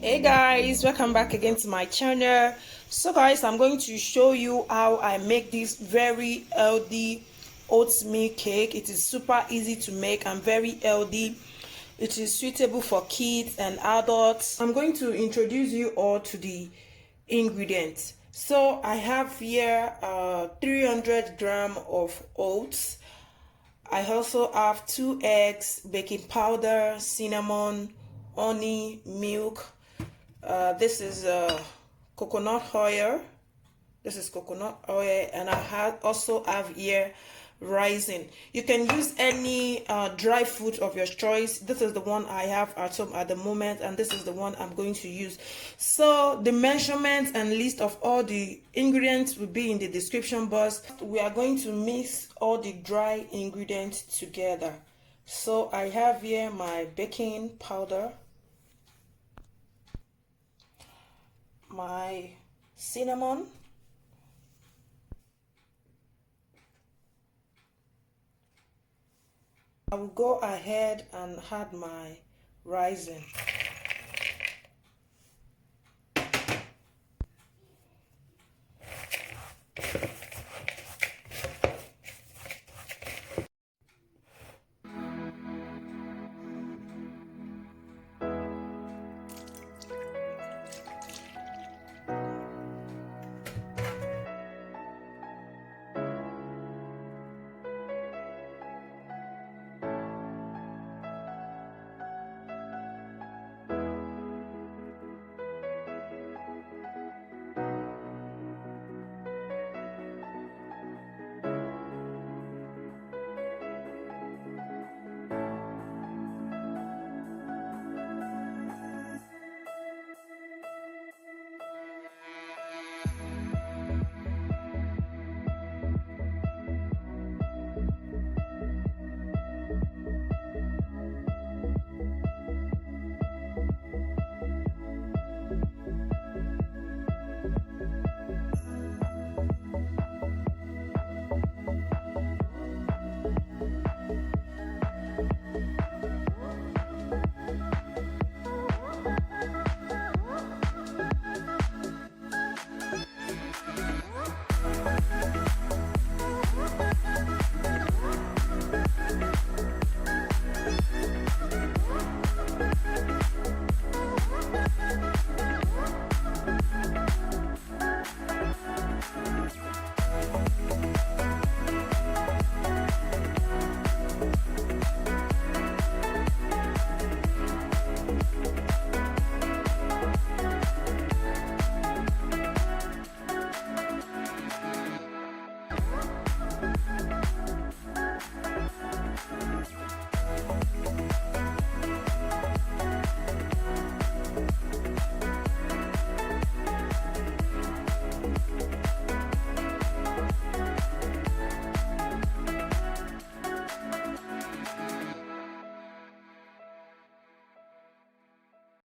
Hey guys, welcome back again to my channel. So guys, I'm going to show you how I make this very healthy oatmeal cake. It is super easy to make and very healthy. It is suitable for kids and adults. I'm going to introduce you all to the ingredients. So I have here 300 gram of oats. I also have 2 eggs, baking powder, cinnamon, honey, milk. This is coconut oil. This is coconut oil, and I also have here raisin. You can use any dry fruit of your choice. This is the one I have at home at the moment, and this is the one I'm going to use. So the measurements and list of all the ingredients will be in the description box. We are going to mix all the dry ingredients together. So I have here my baking powder, my cinnamon, I will go ahead and add my raisin.